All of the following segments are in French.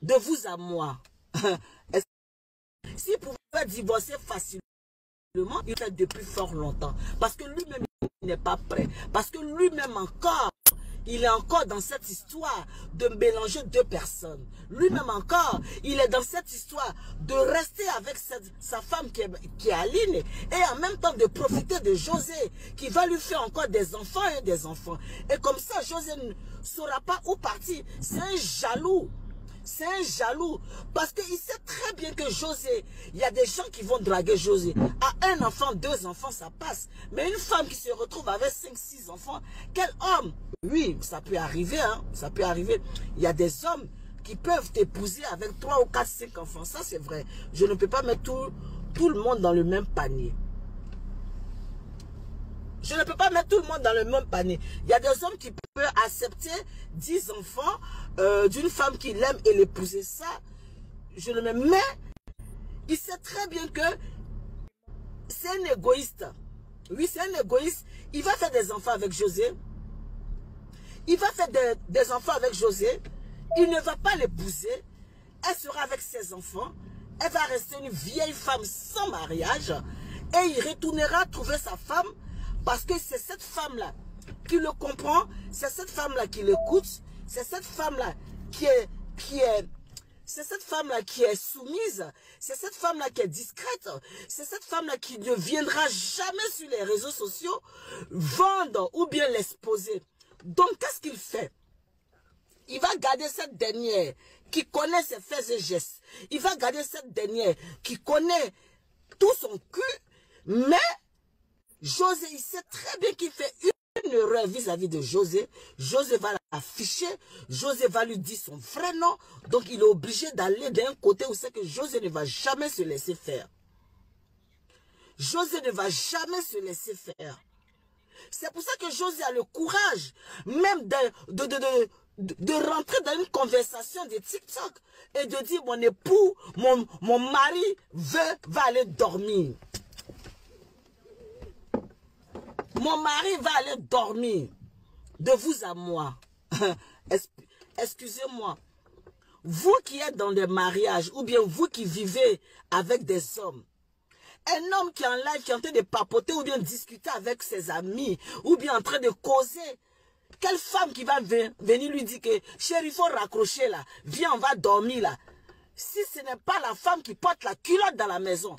de vous à moi. S'il pouvait divorcer facilement, il fait depuis fort longtemps. Parce que lui-même, il n'est pas prêt. Parce que lui-même encore, il est encore dans cette histoire de mélanger deux personnes. Lui-même encore, il est dans cette histoire de rester avec sa femme qui est Aline et en même temps de profiter de José qui va lui faire encore des enfants et des enfants. Et comme ça, José ne saura pas où partir. C'est un jaloux. C'est un jaloux. Parce qu'il sait très bien que José, il y a des gens qui vont draguer José. À un enfant, deux enfants, ça passe. Mais une femme qui se retrouve avec 5, 6 enfants, quel homme? Oui, ça peut arriver, hein. Ça peut arriver. Il y a des hommes qui peuvent t'épouser avec 3 ou 4, 5 enfants. Ça, c'est vrai. Je ne peux pas mettre tout le monde dans le même panier. Je ne peux pas mettre tout le monde dans le même panier. Il y a des hommes qui peuvent accepter 10 enfants d'une femme qu'il aime et l'épouser. Ça, je ne me mets. Il sait très bien que c'est un égoïste. Oui, c'est un égoïste. Il va faire des enfants avec José. Il va faire des enfants avec José. Il ne va pas l'épouser. Elle sera avec ses enfants. Elle va rester une vieille femme sans mariage. Et il retournera trouver sa femme. Parce que c'est cette femme-là qui le comprend, c'est cette femme-là qui l'écoute, c'est cette femme-là c'est cette femme-là qui est soumise, c'est cette femme-là qui est discrète, c'est cette femme-là qui ne viendra jamais sur les réseaux sociaux vendre ou bien l'exposer. Donc, qu'est-ce qu'il fait? Il va garder cette dernière qui connaît ses faits et gestes. Il va garder cette dernière qui connaît tout son cul, mais José, il sait très bien qu'il fait une erreur vis-à-vis de José. José va l'afficher. José va lui dire son vrai nom. Donc, il est obligé d'aller d'un côté où c'est que José ne va jamais se laisser faire. José ne va jamais se laisser faire. C'est pour ça que José a le courage même de rentrer dans une conversation de TikTok et de dire mon époux, mon mari va aller dormir. Mon mari va aller dormir. De vous à moi. Excusez-moi. Vous qui êtes dans des mariages, ou bien vous qui vivez avec des hommes, un homme qui est en live, qui est en train de papoter, ou bien discuter avec ses amis, ou bien en train de causer, quelle femme qui va venir lui dire que, chérie, il faut raccrocher là, viens, on va dormir là. Si ce n'est pas la femme qui porte la culotte dans la maison,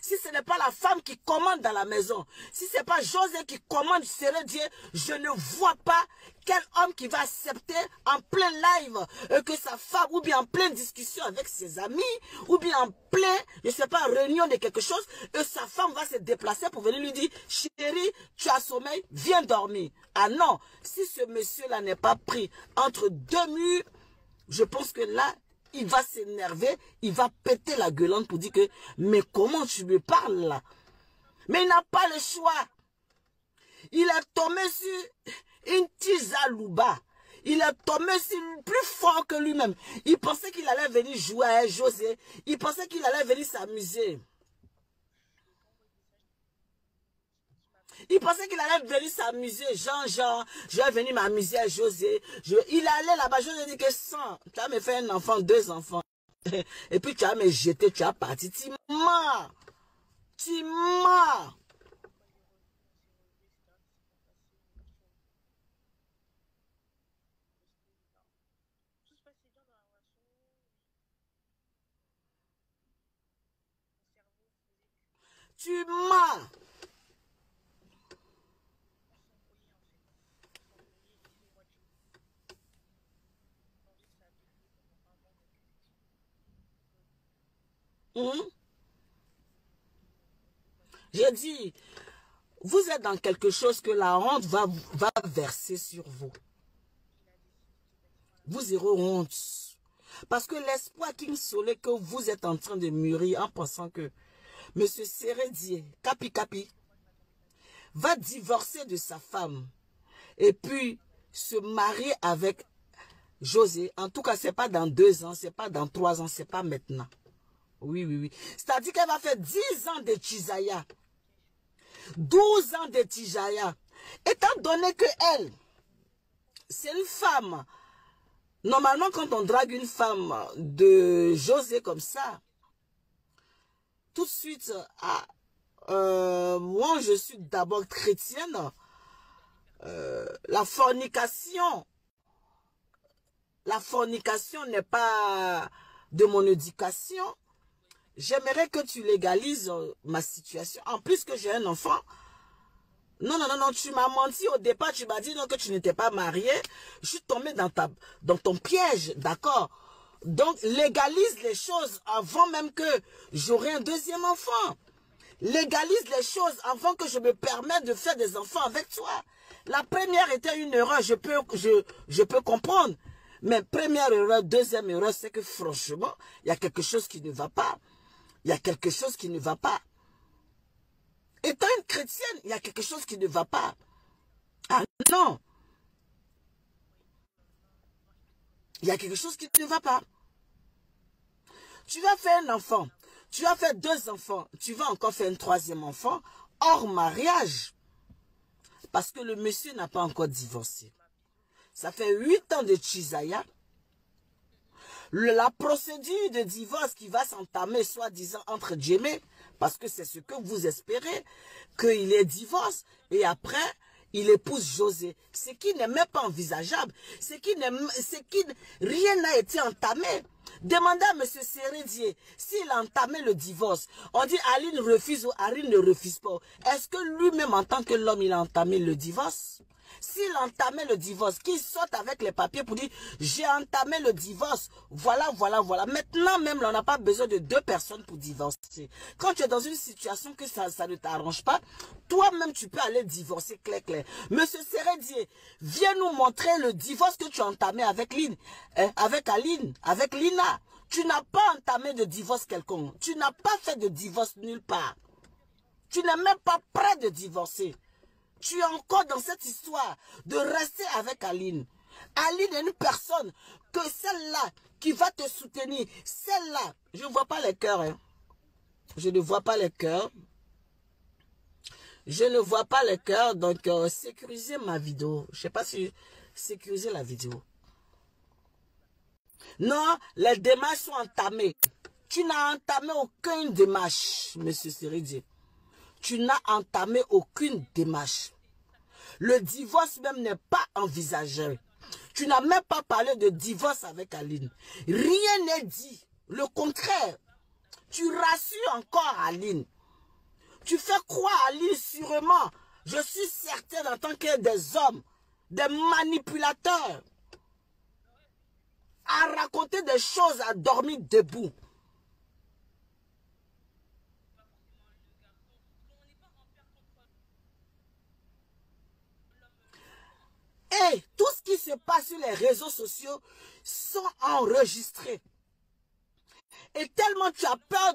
si ce n'est pas la femme qui commande dans la maison, si ce n'est pas José qui commande, sérieux Dieu, je ne vois pas quel homme qui va accepter en plein live que sa femme, ou bien en pleine discussion avec ses amis, ou bien en plein, je ne sais pas, réunion de quelque chose, et sa femme va se déplacer pour venir lui dire, chérie, tu as sommeil, viens dormir. Ah non, si ce monsieur-là n'est pas pris entre deux murs, je pense que là, il va s'énerver, il va péter la gueulante pour dire que, mais comment tu me parles là? Mais il n'a pas le choix. Il est tombé sur une tisalouba. Il est tombé sur plus fort que lui-même. Il pensait qu'il allait venir jouer à José. Il pensait qu'il allait venir s'amuser. Il pensait qu'il allait venir s'amuser. Jean, je vais venir m'amuser à José. Il allait là-bas, José dit que 100. Tu vas me faire un enfant, 2 enfants. Et puis tu vas me jeter, tu vas partir. Tu mens. Tu mens. Tu mens. J'ai dit, vous êtes dans quelque chose que la honte va verser sur vous. Vous aurez honte. Parce que l'espoir King Soleil que vous êtes en train de mûrir en pensant que M. Sérédier, Capi, va divorcer de sa femme et puis se marier avec José. En tout cas, c'est pas dans 2 ans, c'est pas dans 3 ans, c'est pas maintenant. Oui. C'est-à-dire qu'elle va faire 10 ans de Tizaya. 12 ans de Tijaya. Étant donné que elle, c'est une femme Normalement, quand on drague une femme de José comme ça, tout de suite, moi je suis d'abord chrétienne, la fornication n'est pas de mon éducation. J'aimerais que tu légalises ma situation. En plus que j'ai un enfant. Non, non, non, non, tu m'as menti au départ, tu m'as dit non, que tu n'étais pas marié. Je suis tombée dans ton piège, d'accord? Donc, légalise les choses avant même que j'aurai un deuxième enfant. Légalise les choses avant que je me permette de faire des enfants avec toi. La première était une erreur, je peux comprendre. Mais première erreur, deuxième erreur, c'est que franchement, il y a quelque chose qui ne va pas. Il y a quelque chose qui ne va pas. Étant une chrétienne, il y a quelque chose qui ne va pas. Ah non. Il y a quelque chose qui ne va pas. Tu vas faire un enfant. Tu as fait 2 enfants. Tu vas encore faire un 3e enfant hors mariage. Parce que le monsieur n'a pas encore divorcé. Ça fait 8 ans de Chisaya. La procédure de divorce qui va s'entamer, soi-disant, entre Djemé, parce que c'est ce que vous espérez, qu'il ait divorce, et après, il épouse José. Ce qui n'est même pas envisageable. Rien n'a été entamé. Demandez à M. Sérédier s'il a entamé le divorce. On dit Aline refuse ou Aline ne refuse pas. Est-ce que lui-même, en tant que l'homme, il a entamé le divorce? S'il entamait le divorce, qu'il saute avec les papiers pour dire « J'ai entamé le divorce. Voilà, voilà, voilà. » Maintenant même, on n'a pas besoin de 2 personnes pour divorcer. Quand tu es dans une situation que ça ne t'arrange pas, toi-même, tu peux aller divorcer clair, clair. Monsieur Sérédier, viens nous montrer le divorce que tu as entamé avec Aline, avec Lina. Tu n'as pas entamé de divorce quelconque. Tu n'as pas fait de divorce nulle part. Tu n'es même pas prêt de divorcer. Tu es encore dans cette histoire de rester avec Aline. Aline est une personne que celle-là qui va te soutenir. Celle-là, je ne vois pas les cœurs. Hein. Je ne vois pas les cœurs. Je ne vois pas les cœurs. Donc, sécurisez ma vidéo. Je ne sais pas si sécuriser la vidéo. Non, les démarches sont entamées. Tu n'as entamé aucune démarche, monsieur Sérédier. Tu n'as entamé aucune démarche. Le divorce même n'est pas envisagé. Tu n'as même pas parlé de divorce avec Aline. Rien n'est dit. Le contraire. Tu rassures encore Aline. Tu fais croire à Aline sûrement. Je suis certaine en tant que des hommes, des manipulateurs, à raconter des choses, à dormir debout. Et tout ce qui se passe sur les réseaux sociaux sont enregistrés. Et tellement tu as peur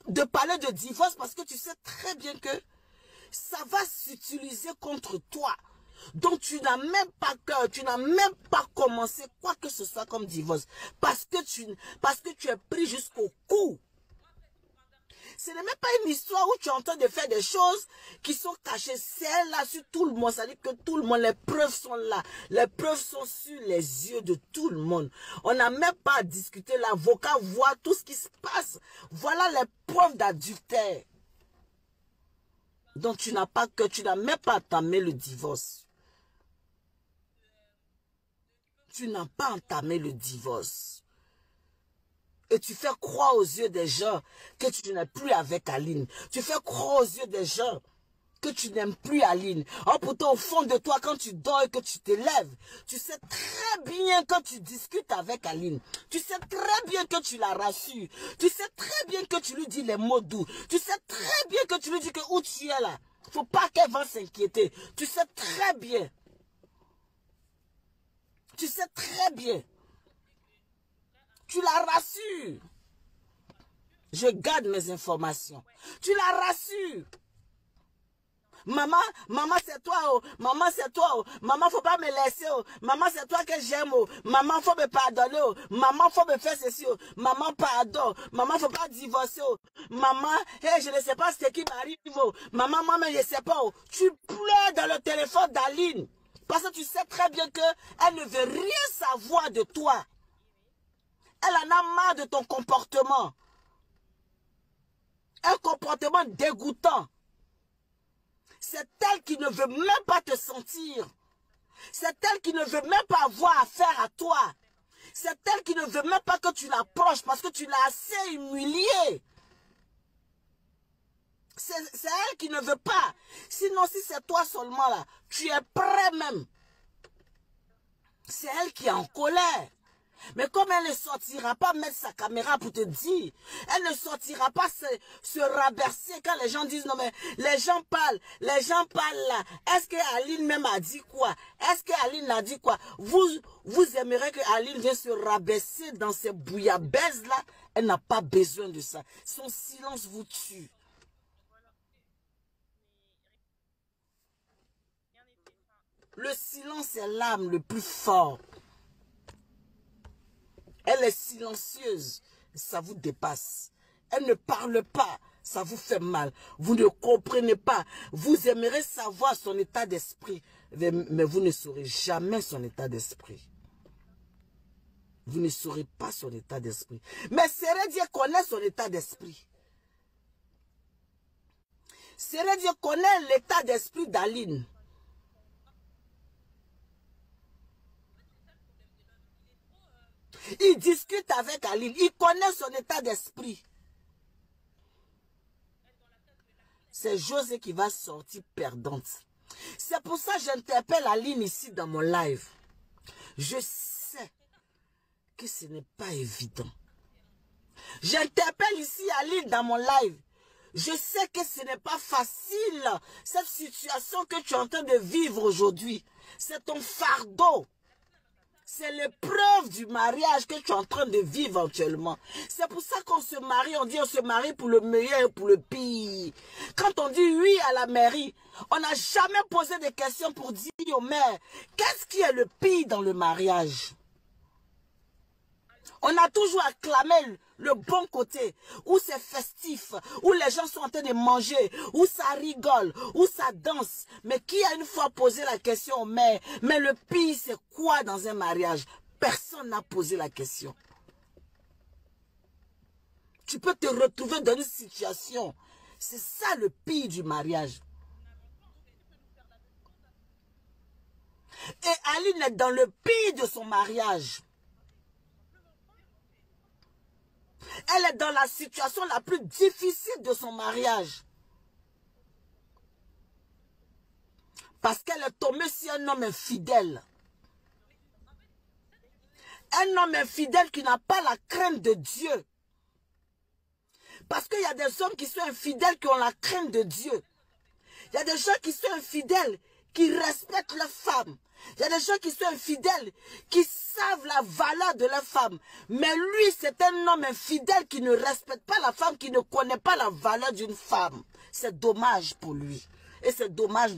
de parler de divorce parce que tu sais très bien que ça va s'utiliser contre toi. Donc tu n'as même pas peur, tu n'as même pas commencé quoi que ce soit comme divorce. Parce que tu es pris jusqu'au cou. Ce n'est même pas une histoire où tu es en train de faire des choses qui sont cachées. C'est là sur tout le monde. Ça veut dire que tout le monde, les preuves sont là. Les preuves sont sur les yeux de tout le monde. On n'a même pas à discuter. L'avocat voit tout ce qui se passe. Voilà les preuves d'adultère. Donc tu n'as même pas entamé le divorce. Tu n'as pas entamé le divorce. Et tu fais croire aux yeux des gens que tu n'es plus avec Aline. Tu fais croire aux yeux des gens que tu n'aimes plus Aline. Oh, pourtant, au fond de toi, quand tu dors et que tu te lèves, tu sais très bien quand tu discutes avec Aline. Tu sais très bien que tu la rassures. Tu sais très bien que tu lui dis les mots doux. Tu sais très bien que tu lui dis que où tu es là, faut pas qu'elle va s'inquiéter. Tu sais très bien. Tu sais très bien. Tu la rassures. Je garde mes informations. Tu la rassures. Maman c'est toi, oh. Maman c'est toi, oh. Maman faut pas me laisser, oh. Maman c'est toi que j'aime, oh. Maman faut me pardonner, oh. Maman faut me faire ceci, oh. Maman pardon. Maman faut pas divorcer, oh. Maman, hey, je ne sais pas ce qui m'arrive, oh. Maman, je ne sais pas, oh. Tu pleures dans le téléphone d'Aline. Parce que tu sais très bien qu'elle ne veut rien savoir de toi. Elle en a marre de ton comportement. Un comportement dégoûtant. C'est elle qui ne veut même pas te sentir. C'est elle qui ne veut même pas avoir affaire à toi. C'est elle qui ne veut même pas que tu l'approches parce que tu l'as assez humiliée. C'est elle qui ne veut pas. Sinon, si c'est toi seulement là, tu es prêt même. C'est elle qui est en colère. Mais comme elle ne sortira pas mettre sa caméra pour te dire, elle ne sortira pas se rabercer quand les gens disent non mais les gens parlent là. Est-ce que Aline même a dit quoi? Est-ce que Aline a dit quoi? Vous aimeriez que Aline vienne se rabaisser dans ces bouillabaisse là? Elle n'a pas besoin de ça. Son silence vous tue. Le silence est l'âme le plus fort. Elle est silencieuse, ça vous dépasse. Elle ne parle pas, ça vous fait mal. Vous ne comprenez pas. Vous aimeriez savoir son état d'esprit, mais vous ne saurez jamais son état d'esprit. Vous ne saurez pas son état d'esprit. Mais Sérédié connaît son état d'esprit. Sérédié connaît l'état d'esprit d'Aline. Il discute avec Aline. Il connaît son état d'esprit. C'est José qui va sortir perdante. C'est pour ça que j'interpelle Aline ici dans mon live. Je sais que ce n'est pas évident. J'interpelle ici Aline dans mon live. Je sais que ce n'est pas facile. Cette situation que tu es en train de vivre aujourd'hui. C'est ton fardeau. C'est l'épreuve du mariage que tu es en train de vivre actuellement. C'est pour ça qu'on se marie, on dit on se marie pour le meilleur et pour le pire. Quand on dit oui à la mairie, on n'a jamais posé de questions pour dire au maire, qu'est-ce qui est le pire dans le mariage? On a toujours acclamé le bon côté, où c'est festif, où les gens sont en train de manger, où ça rigole, où ça danse. Mais qui a une fois posé la question au maire, mais le pire c'est quoi dans un mariage? Personne n'a posé la question. Tu peux te retrouver dans une situation. C'est ça le pire du mariage. Et Aline est dans le pire de son mariage. Elle est dans la situation la plus difficile de son mariage. Parce qu'elle est tombée sur un homme infidèle. Un homme infidèle qui n'a pas la crainte de Dieu. Parce qu'il y a des hommes qui sont infidèles qui ont la crainte de Dieu. Il y a des gens qui sont infidèles qui respectent leurs femmes. Il y a des gens qui sont infidèles, qui savent la valeur de leur femme. Mais lui, c'est un homme infidèle qui ne respecte pas la femme, qui ne connaît pas la valeur d'une femme. C'est dommage pour lui. Et c'est dommage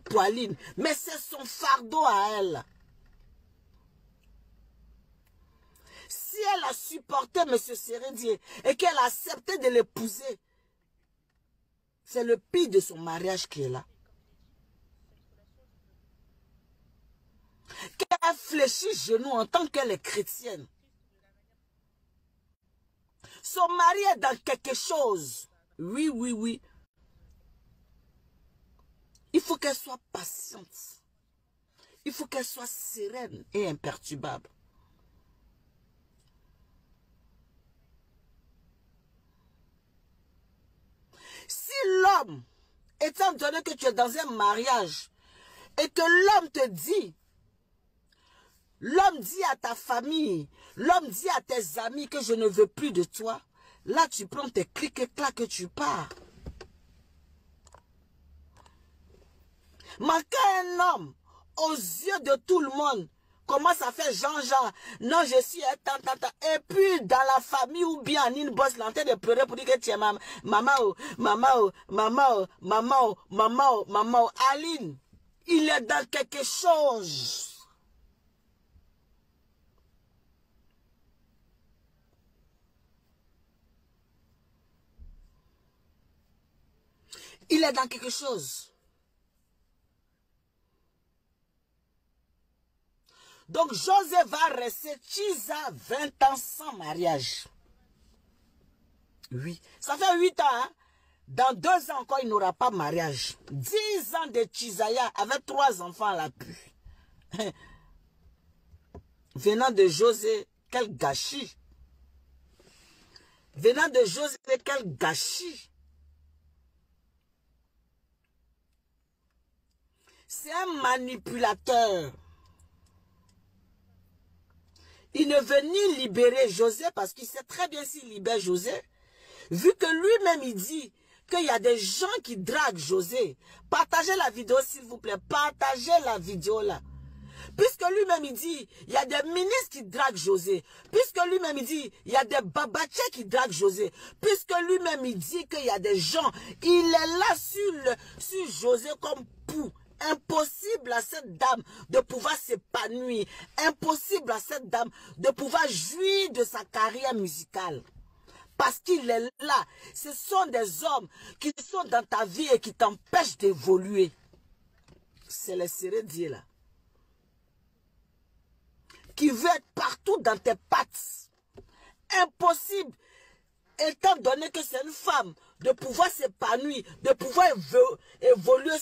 pour Aline. Mais c'est son fardeau à elle. Si elle a supporté M. Sérédié et qu'elle a accepté de l'épouser, c'est le pire de son mariage qui est là. Qu'elle fléchit genoux en tant qu'elle est chrétienne. Son mari est dans quelque chose. Oui, oui, oui. Il faut qu'elle soit patiente. Il faut qu'elle soit sereine et imperturbable. Si l'homme, étant donné que tu es dans un mariage, et que l'homme te dit, l'homme dit à ta famille, l'homme dit à tes amis que je ne veux plus de toi, là tu prends tes clics et claques et tu pars. Manquer un homme aux yeux de tout le monde, comment ça fait Jean-Jean? Non, je suis un tant. Et puis dans la famille ou bien en une bosse, en train de pleurer pour dire que tu es maman, maman. Aline, il est dans quelque chose. Il est dans quelque chose. Donc José va rester Chisa 20 ans sans mariage. Oui, ça fait 8 ans. Hein? Dans 2 ans encore, il n'aura pas mariage. 10 ans de Chisaya avec 3 enfants à la pu. Venant de José, quel gâchis. Venant de José, quel gâchis. C'est un manipulateur. Il ne veut ni libérer José parce qu'il sait très bien s'il libère José. Vu que lui-même il dit qu'il y a des gens qui draguent José. Partagez la vidéo s'il vous plaît. Partagez la vidéo là. Puisque lui-même il dit, il y a des ministres qui draguent José. Puisque lui-même il dit, il y a des babachés qui draguent José. Puisque lui-même il dit qu'il y a des gens, il est là sur José comme pou. Impossible à cette dame de pouvoir s'épanouir. Impossible à cette dame de pouvoir jouir de sa carrière musicale. Parce qu'il est là. Ce sont des hommes qui sont dans ta vie et qui t'empêchent d'évoluer. C'est les Sérédiers là. Qui veut être partout dans tes pattes. Impossible, étant donné que c'est une femme, de pouvoir s'épanouir, de pouvoir évoluer